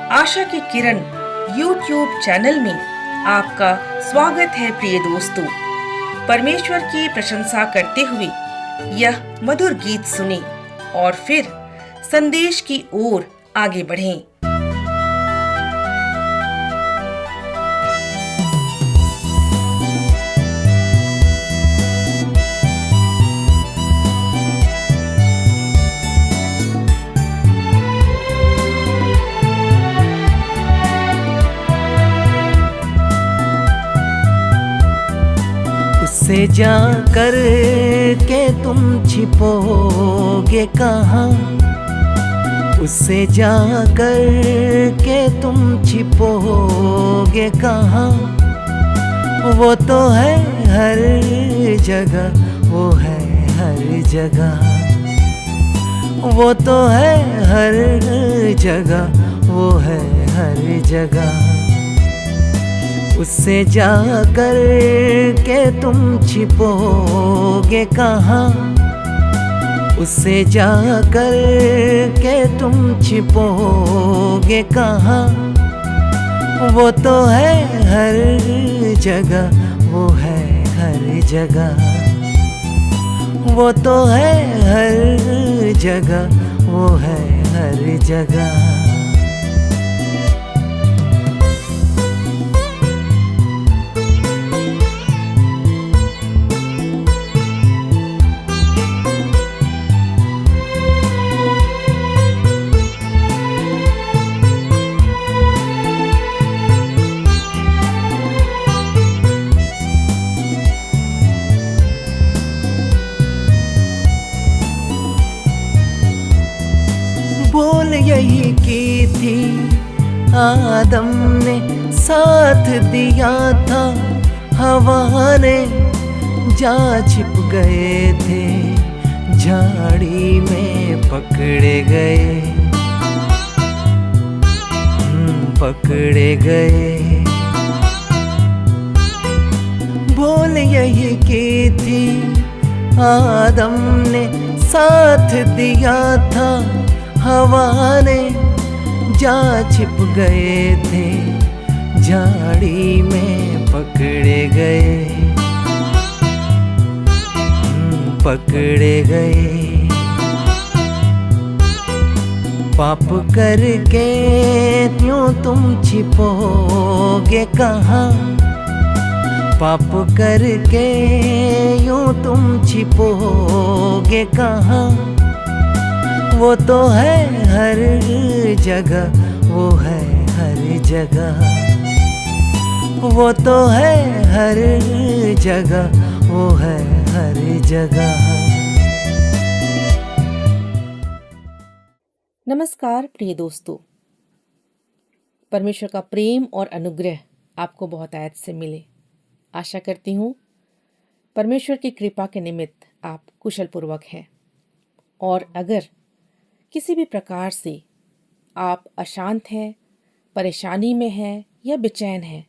आशा की किरण YouTube channel में आपका स्वागत है प्रिय दोस्तों। परमेश्वर की प्रशंसा करते हुए यह मधुर गीत सुने और फिर संदेश की ओर आगे बढ़ें। उससे जा कर के तुम छिपोगे कहाँ, उससे जा कर के तुम छिपोगे कहाँ। वो तो है हर जगह, वो है हर जगह, वो तो है हर जगह, वो है हर जगह। उससे जा कर के तुम छिपोगे कहाँ, उससे जा कर के तुम छिपोगे कहाँ। वो तो है हर जगह, वो है हर जगह, वो तो है हर जगह, वो है हर जगह। बोल यही की थी आदम ने, साथ दिया था हवा ने। जा छिप गए थे झाड़ी में, पकड़े गए, पकड़े गए। बोल यही की थी आदम ने, साथ दिया था हवा ने। जा छिप गए थे झाड़ी में, पकड़े गए, पकड़े गए। पाप करके यूं तुम छिपोगे कहाँ, पाप करके यूं तुम छिपोगे कहाँ। वो तो है हर जगह, वो है हर जगह, वो तो है हर जगह, वो है हर जगह। नमस्कार प्रिय दोस्तों, परमेश्वर का प्रेम और अनुग्रह आपको बहुत आयत से मिले। आशा करती हूँ परमेश्वर की कृपा के निमित्त आप कुशल पूर्वक हैं, और अगर किसी भी प्रकार से आप अशांत हैं, परेशानी में हैं या बेचैन हैं,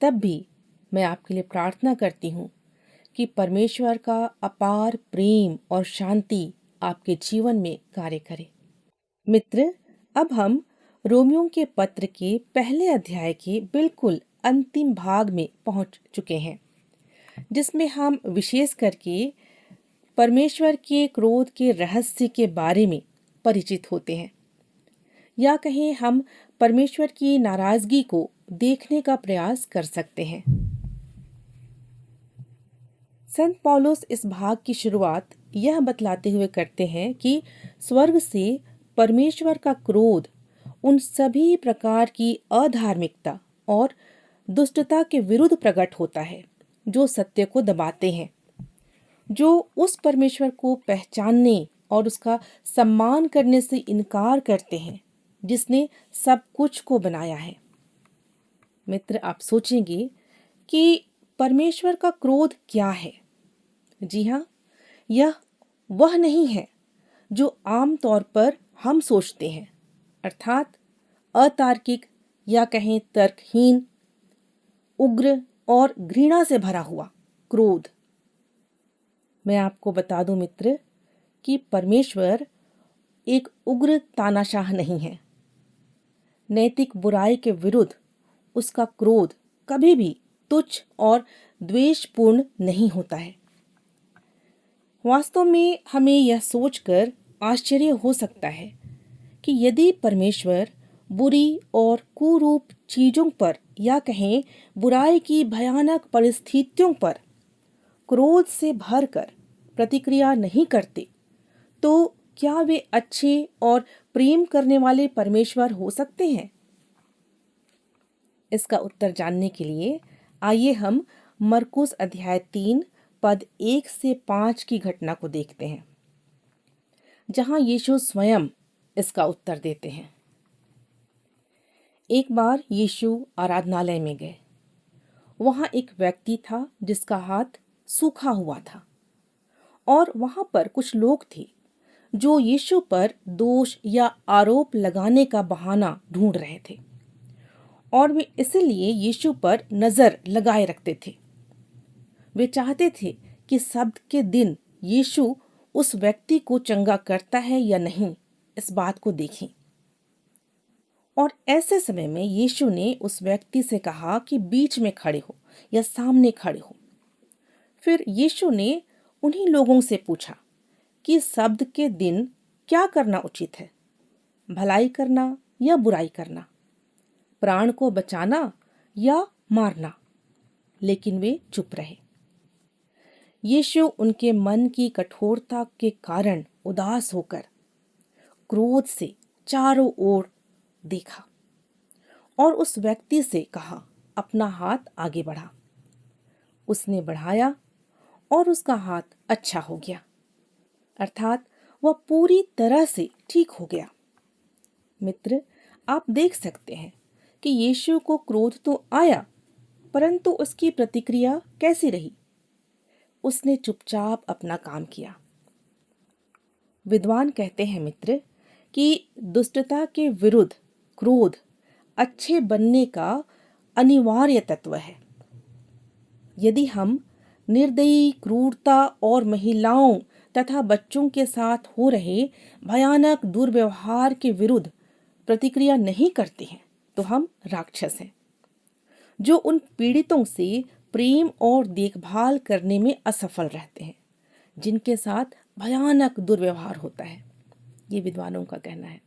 तब भी मैं आपके लिए प्रार्थना करती हूँ कि परमेश्वर का अपार प्रेम और शांति आपके जीवन में कार्य करे। मित्र, अब हम रोमियो के पत्र के पहले अध्याय के बिल्कुल अंतिम भाग में पहुंच चुके हैं, जिसमें हम विशेष करके परमेश्वर के क्रोध के रहस्य के बारे में परिचित होते हैं, या कहें हम परमेश्वर की नाराजगी को देखने का प्रयास कर सकते हैं। संत पौलुस इस भाग की शुरुआत यह बतलाते हुए करते हैं कि स्वर्ग से परमेश्वर का क्रोध उन सभी प्रकार की अधार्मिकता और दुष्टता के विरुद्ध प्रकट होता है जो सत्य को दबाते हैं, जो उस परमेश्वर को पहचानने और उसका सम्मान करने से इनकार करते हैं जिसने सब कुछ को बनाया है। मित्र, आप सोचेंगे कि परमेश्वर का क्रोध क्या है? जी हाँ, यह वह नहीं है जो आम तौर पर हम सोचते हैं, अर्थात अतार्किक या कहें तर्कहीन, उग्र और घृणा से भरा हुआ क्रोध। मैं आपको बता दूं मित्र कि परमेश्वर एक उग्र तानाशाह नहीं है, नैतिक बुराई के विरुद्ध उसका क्रोध कभी भी तुच्छ और द्वेषपूर्ण नहीं होता है। वास्तव में हमें यह सोचकर आश्चर्य हो सकता है कि यदि परमेश्वर बुरी और कुरूप चीजों पर या कहें बुराई की भयानक परिस्थितियों पर क्रोध से भरकर प्रतिक्रिया नहीं करते, तो क्या वे अच्छे और प्रेम करने वाले परमेश्वर हो सकते हैं? इसका उत्तर जानने के लिए आइए हम मरकुस अध्याय 3 पद 1 से 5 की घटना को देखते हैं, जहां यीशु स्वयं इसका उत्तर देते हैं। एक बार यीशु आराधनालय में गए। वहां एक व्यक्ति था जिसका हाथ सूखा हुआ था और वहां पर कुछ लोग थे जो यीशु पर दोष या आरोप लगाने का बहाना ढूंढ रहे थे और वे इसलिए यीशु पर नजर लगाए रखते थे। वे चाहते थे कि सब्त के दिन यीशु उस व्यक्ति को चंगा करता है या नहीं, इस बात को देखें। और ऐसे समय में यीशु ने उस व्यक्ति से कहा कि बीच में खड़े हो या सामने खड़े हो। फिर यीशु ने उन्हीं लोगों से पूछा कि सब्त के दिन क्या करना उचित है, भलाई करना या बुराई करना, प्राण को बचाना या मारना। लेकिन वे चुप रहे। यीशु उनके मन की कठोरता के कारण उदास होकर क्रोध से चारों ओर देखा और उस व्यक्ति से कहा, अपना हाथ आगे बढ़ा। उसने बढ़ाया और उसका हाथ अच्छा हो गया, अर्थात वह पूरी तरह से ठीक हो गया। मित्र, आप देख सकते हैं कि यीशु को क्रोध तो आया, परंतु उसकी प्रतिक्रिया कैसी रही? उसने चुपचाप अपना काम किया। विद्वान कहते हैं मित्र कि दुष्टता के विरुद्ध क्रोध अच्छे बनने का अनिवार्य तत्व है। यदि हम निर्दयी क्रूरता और महिलाओं तथा बच्चों के साथ हो रहे भयानक दुर्व्यवहार के विरुद्ध प्रतिक्रिया नहीं करते हैं, तो हम राक्षस हैं जो उन पीड़ितों से प्रेम और देखभाल करने में असफल रहते हैं जिनके साथ भयानक दुर्व्यवहार होता है। ये विद्वानों का कहना है।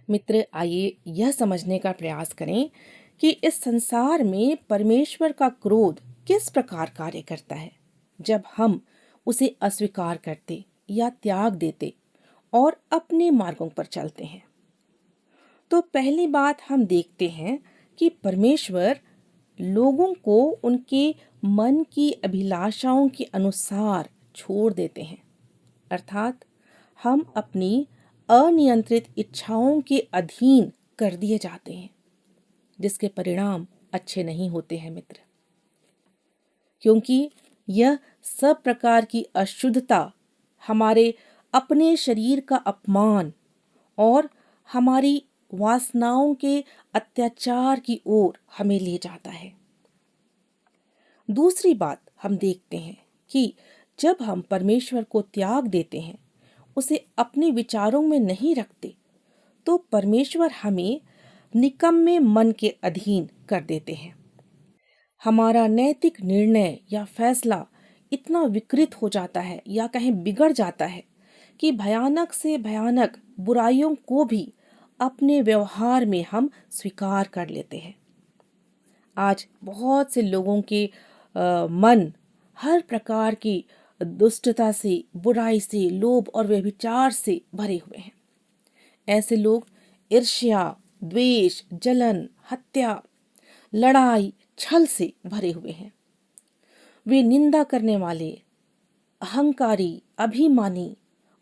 मित्र, आइए यह समझने का प्रयास करें कि इस संसार में परमेश्वर का क्रोध किस प्रकार कार्य करता है जब हम उसे अस्वीकार करते या त्याग देते और अपने मार्गों पर चलते हैं। तो पहली बात हम देखते हैं कि परमेश्वर लोगों को उनके मन की अभिलाषाओं के अनुसार छोड़ देते हैं, अर्थात हम अपनी अनियंत्रित इच्छाओं के अधीन कर दिए जाते हैं, जिसके परिणाम अच्छे नहीं होते हैं मित्र, क्योंकि यह सब प्रकार की अशुद्धता हमारे अपने शरीर का अपमान और हमारी वासनाओं के अत्याचार की ओर हमें ले जाता है। दूसरी बात हम देखते हैं कि जब हम परमेश्वर को त्याग देते हैं, उसे अपने विचारों में नहीं रखते, तो परमेश्वर हमें निकम्मे मन के अधीन कर देते हैं। हमारा नैतिक निर्णय या फैसला इतना विकृत हो जाता है या कहें बिगड़ जाता है कि भयानक से भयानक बुराइयों को भी अपने व्यवहार में हम स्वीकार कर लेते हैं। आज बहुत से लोगों के मन हर प्रकार की दुष्टता से, बुराई से, लोभ और व्यभिचार से भरे हुए हैं। ऐसे लोग ईर्ष्या, द्वेष, जलन, हत्या, लड़ाई, छल से भरे हुए हैं। वे निंदा करने वाले, अहंकारी, अभिमानी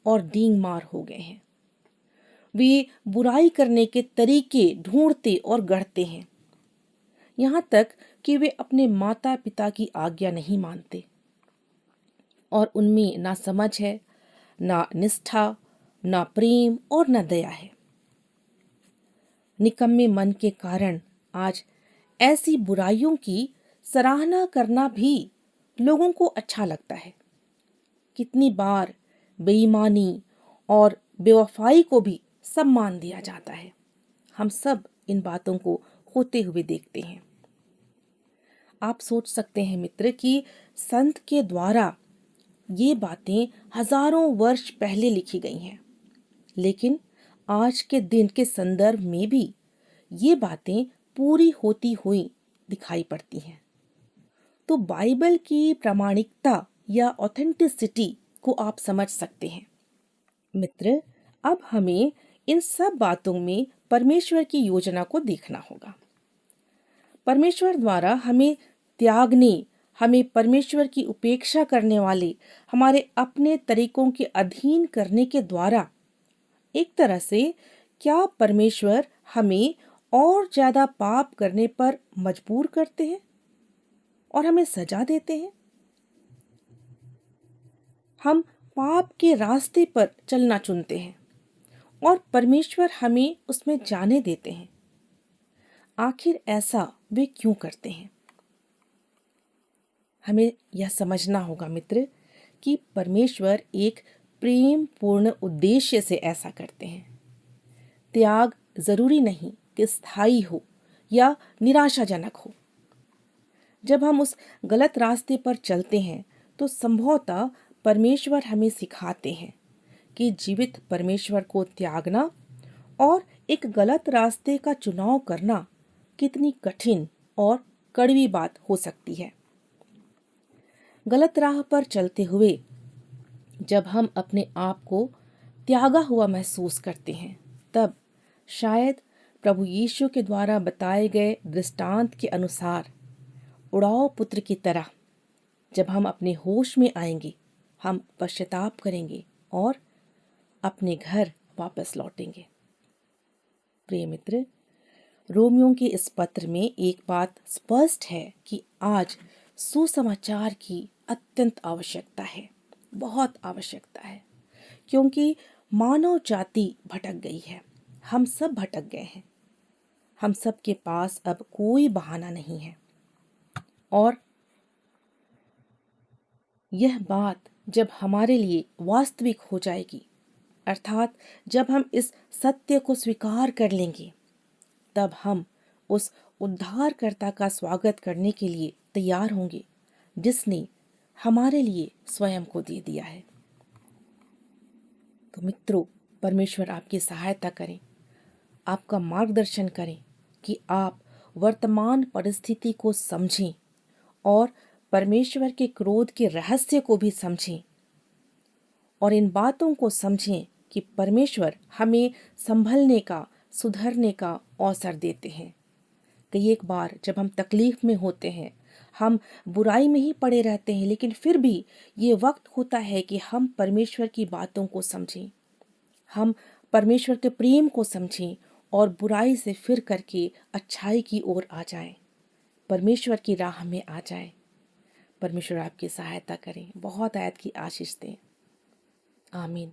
और डींगमार हो गए हैं। वे बुराई करने के तरीके ढूंढते और गढ़ते हैं, यहाँ तक कि वे अपने माता पिता की आज्ञा नहीं मानते और उनमें ना समझ है, ना निष्ठा, ना प्रेम और ना दया है। निकम्मे मन के कारण आज ऐसी बुराइयों की सराहना करना भी लोगों को अच्छा लगता है। कितनी बार बेईमानी और बेवफाई को भी सम्मान दिया जाता है। हम सब इन बातों को होते हुए देखते हैं। आप सोच सकते हैं मित्र कि संत के द्वारा ये बातें हजारों वर्ष पहले लिखी गई हैं, लेकिन आज के दिन के संदर्भ में भी ये बातें पूरी होती हुई दिखाई पड़ती हैं। तो बाइबल की प्रामाणिकता या ऑथेंटिसिटी को आप समझ सकते हैं। मित्र, अब हमें इन सब बातों में परमेश्वर की योजना को देखना होगा। परमेश्वर द्वारा हमें त्यागने, हमें परमेश्वर की उपेक्षा करने वाले हमारे अपने तरीकों के अधीन करने के द्वारा एक तरह से क्या परमेश्वर हमें और ज्यादा पाप करने पर मजबूर करते हैं और हमें सजा देते हैं? हम पाप के रास्ते पर चलना चुनते हैं और परमेश्वर हमें उसमें जाने देते हैं। आखिर ऐसा वे क्यों करते हैं? हमें यह समझना होगा मित्र कि परमेश्वर एक प्रेम पूर्ण उद्देश्य से ऐसा करते हैं। त्याग जरूरी नहीं कि स्थायी हो या निराशाजनक हो। जब हम उस गलत रास्ते पर चलते हैं तो संभवतः परमेश्वर हमें सिखाते हैं कि जीवित परमेश्वर को त्यागना और एक गलत रास्ते का चुनाव करना कितनी कठिन और कड़वी बात हो सकती है। गलत राह पर चलते हुए जब हम अपने आप को त्यागा हुआ महसूस करते हैं, तब शायद प्रभु यीशु के द्वारा बताए गए दृष्टांत के अनुसार उड़ाऊ पुत्र की तरह जब हम अपने होश में आएंगे, हम पश्चाताप करेंगे और अपने घर वापस लौटेंगे। प्रिय मित्र, रोमियों के इस पत्र में एक बात स्पष्ट है कि आज सुसमाचार की अत्यंत आवश्यकता है, बहुत आवश्यकता है, क्योंकि मानव जाति भटक गई है। हम सब भटक गए हैं। हम सब के पास अब कोई बहाना नहीं है। और यह बात जब हमारे लिए वास्तविक हो जाएगी, अर्थात जब हम इस सत्य को स्वीकार कर लेंगे, तब हम उस उद्धारकर्ता का स्वागत करने के लिए तैयार होंगे जिसने हमारे लिए स्वयं को दे दिया है। तो मित्रों, परमेश्वर आपकी सहायता करें, आपका मार्गदर्शन करें कि आप वर्तमान परिस्थिति को समझें और परमेश्वर के क्रोध के रहस्य को भी समझें और इन बातों को समझें कि परमेश्वर हमें संभलने का, सुधरने का अवसर देते हैं। कई एक बार जब हम तकलीफ में होते हैं, हम बुराई में ही पड़े रहते हैं, लेकिन फिर भी ये वक्त होता है कि हम परमेश्वर की बातों को समझें, हम परमेश्वर के प्रेम को समझें और बुराई से फिर करके अच्छाई की ओर आ जाएं, परमेश्वर की राह में आ जाएं। परमेश्वर आपकी सहायता करें, बहुत आयत की आशीष दें। आमीन।